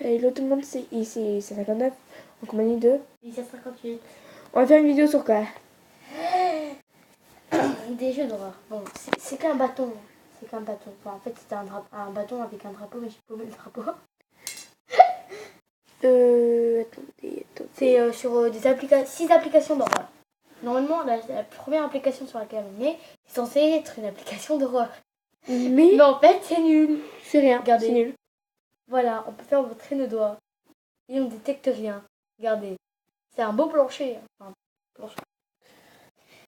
Hello tout le monde, c'est ici, c'est 59 en compagnie de... 1758. On va faire une vidéo sur quoi? Des jeux d'horreur. Bon, c'est qu'un bâton. C'est qu'un bâton. Enfin, en fait, c'était un bâton avec un drapeau, mais j'ai paumé le drapeau. Attendez. C'est sur des 6 applications d'horreur. Normalement, la première application sur laquelle on est censée être une application d'horreur. Mais en fait, c'est nul. c'est rien, Regardez. c'est nul. Voilà, on peut faire montrer nos doigts. Et on détecte rien. Regardez. C'est un beau plancher. Enfin,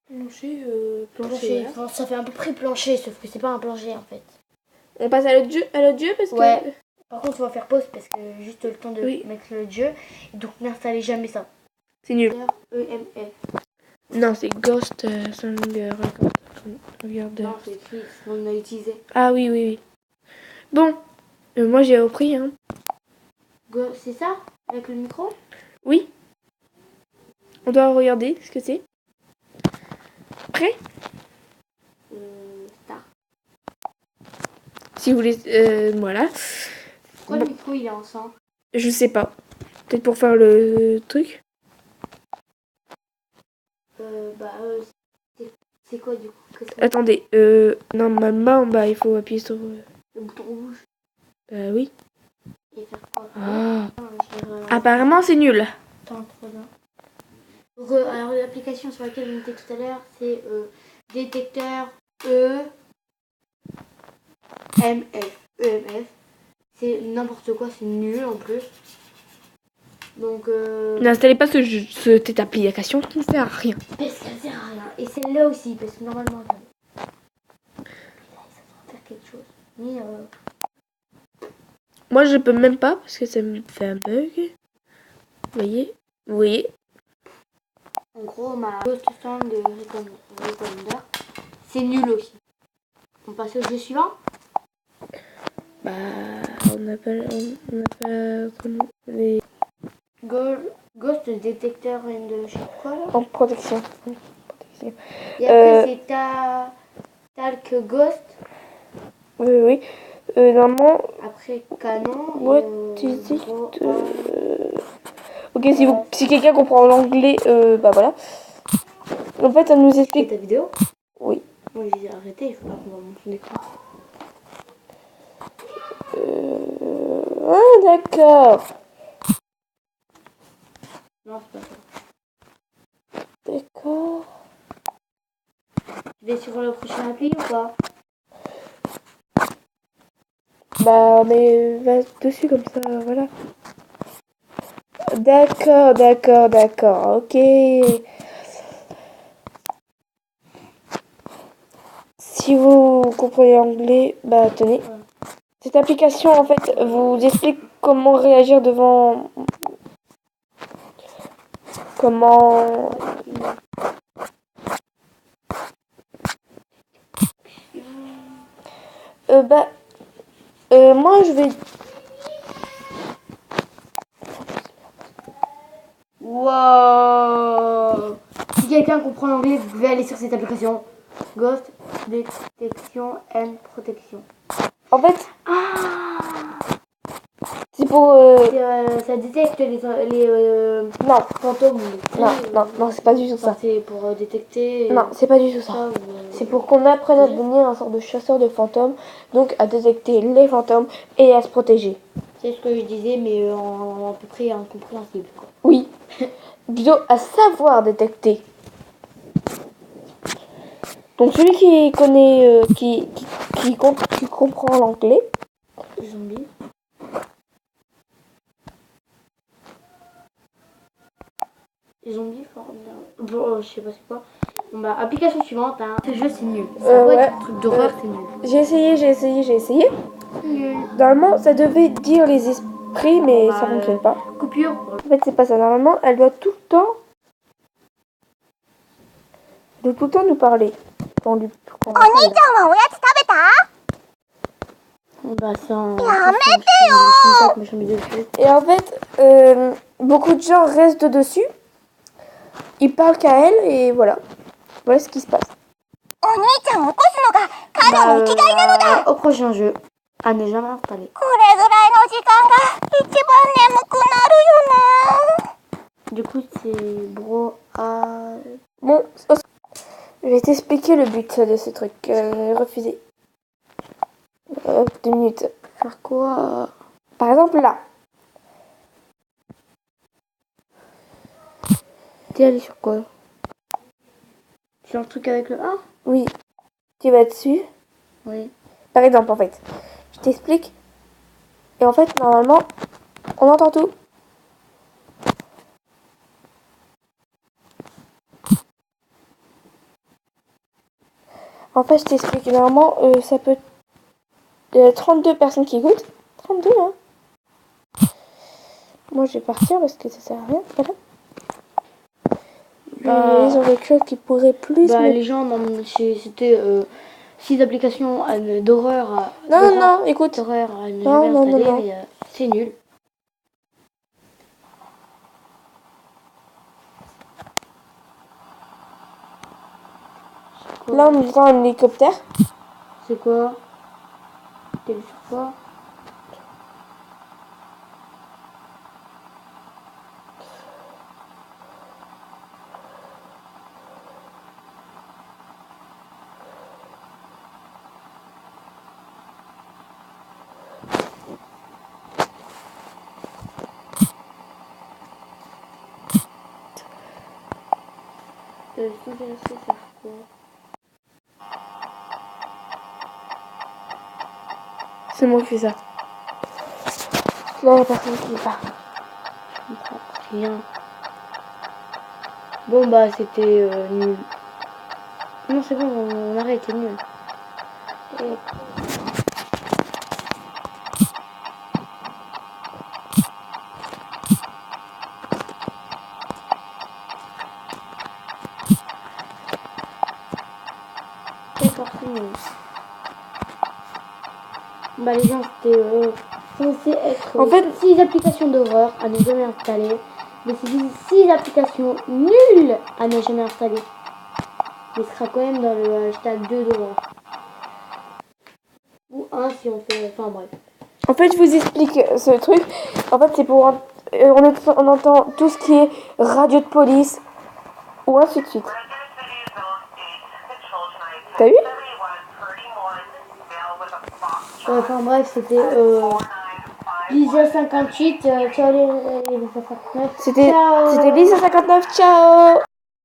Plancher, plancher. voilà. Enfin, ça fait à peu près plancher, sauf que c'est pas un plancher en fait. On passe à l'autre jeu parce que... Ouais. Par contre, on va faire pause parce que juste le temps de Oui. mettre le jeu. Et donc, n'installez jamais ça. C'est nul. EMF. Non, c'est Ghost Singer. Regarde. Non, c'est écrit, on a utilisé. Ah oui. Bon, moi j'ai repris, hein. C'est ça? Avec le micro? Oui. On doit regarder ce que c'est. Prêt? Start. Si vous voulez... voilà. Pourquoi le micro il est en sang? Je sais pas. Peut-être pour faire le truc. C'est quoi du coup? Attendez, normalement, bah, il faut appuyer sur... Le bouton rouge. Oui. Et faire quoi? Ah. Apparemment, c'est nul. Attends, trop bien. Donc, alors l'application sur laquelle on était tout à l'heure, c'est détecteur EMF. C'est n'importe quoi, c'est nul en plus. Donc N'installez pas cette application qui ne sert à rien. parce qu'elle sert à rien. Et celle-là aussi, parce que normalement, ça doit faire quelque chose. Mais Moi, je peux même pas parce que ça me fait un bug. Vous voyez? Oui. en gros, ma Ghost Sound de Recommender, c'est nul aussi. On passe au jeu suivant. Bah, on n'a pas les... Ghost Detector and je sais quoi là. En protection. Et après c'est Talk Ghost. Oui. Normalement... Après Canon. What is it? Ok, si quelqu'un comprend l'anglais, bah voilà. En fait, ça nous C'est explique... ta vidéo? Oui. Moi j'ai arrêté, il faut pas qu'on voit mon écran. Ah, d'accord. Non, c'est pas ça. D'accord. Tu vas sur le prochain appli ou pas? Bah, on va dessus comme ça, voilà. D'accord, ok. Si vous comprenez l'anglais, bah tenez. Cette application, en fait, vous explique comment réagir devant... Comment... moi, je vais... Wow! Si quelqu'un comprend l'anglais, vous pouvez aller sur cette application. Ghost Detection and Protection. En fait, c'est pour... Ça détecte les Non, fantômes. non, c'est pas du tout ça. C'est pour détecter. Non, c'est pas du tout ça. C'est pour qu'on apprenne à devenir un sort de chasseur de fantômes, donc à détecter les fantômes et à se protéger. C'est ce que je disais, mais en à peu près incompréhensible. Quoi. Oui, plutôt à savoir détecter. Donc celui qui connaît, qui comprend l'anglais. Zombie. Zombie, bon, je sais pas c'est quoi. Bon bah, application suivante, hein. Ce jeu c'est nul. Ça doit être un truc d'horreur, c'est nul. J'ai essayé. Nul. Normalement, ça devait dire les esprits, mais ça fonctionne pas. Coupure. En fait, c'est pas ça. Normalement, elle doit tout le temps nous parler. Quand Bah ça. Et en fait, beaucoup de gens restent dessus. Ils parlent qu'à elle et voilà. Voilà ce qui se passe. Au prochain jeu, à ne jamais installer. t'expliquer le but de ce truc. Refuser. 2 minutes. Faire quoi? Par exemple, là. T'es allé sur quoi? Sur le truc avec le A? Oui. Tu vas dessus. Oui. Par exemple, en fait. Je t'explique. Et en fait, normalement, on entend tout. En fait, je t'explique. Normalement, ça peut... Il y a 32 personnes qui écoutent. 32, hein. Moi, je vais partir parce que ça sert à rien. Voilà. Les autres clubs qui pourraient plus... Les gens, c'était 6 applications d'horreur. Non, écoute. D'horreur à ne jamais installer, mais c'est nul. Là, on entend un hélicoptère. C'est quoi? T'es sur quoi? C'est moi qui fais ça. Là, la personne qui part. Je comprends rien. Bon, c'était nul. Non, c'est bon, on arrête, c'est nul. Et... D'accord, c'est nul. Les gens, c'était censé être En fait, 6 applications d'horreur à ne jamais installer. Mais c'est 6 applications nulles à ne jamais installer. Il sera quand même dans le hashtag 2 d'horreur. Ou 1 si on fait... Enfin bref. En fait, je vous explique ce truc. En fait, c'est pour... on entend tout ce qui est radio de police ou ainsi de suite. T'as vu? Enfin bref, c'était Lisa 58, ciao les 59. C'était Lisa 59, ciao!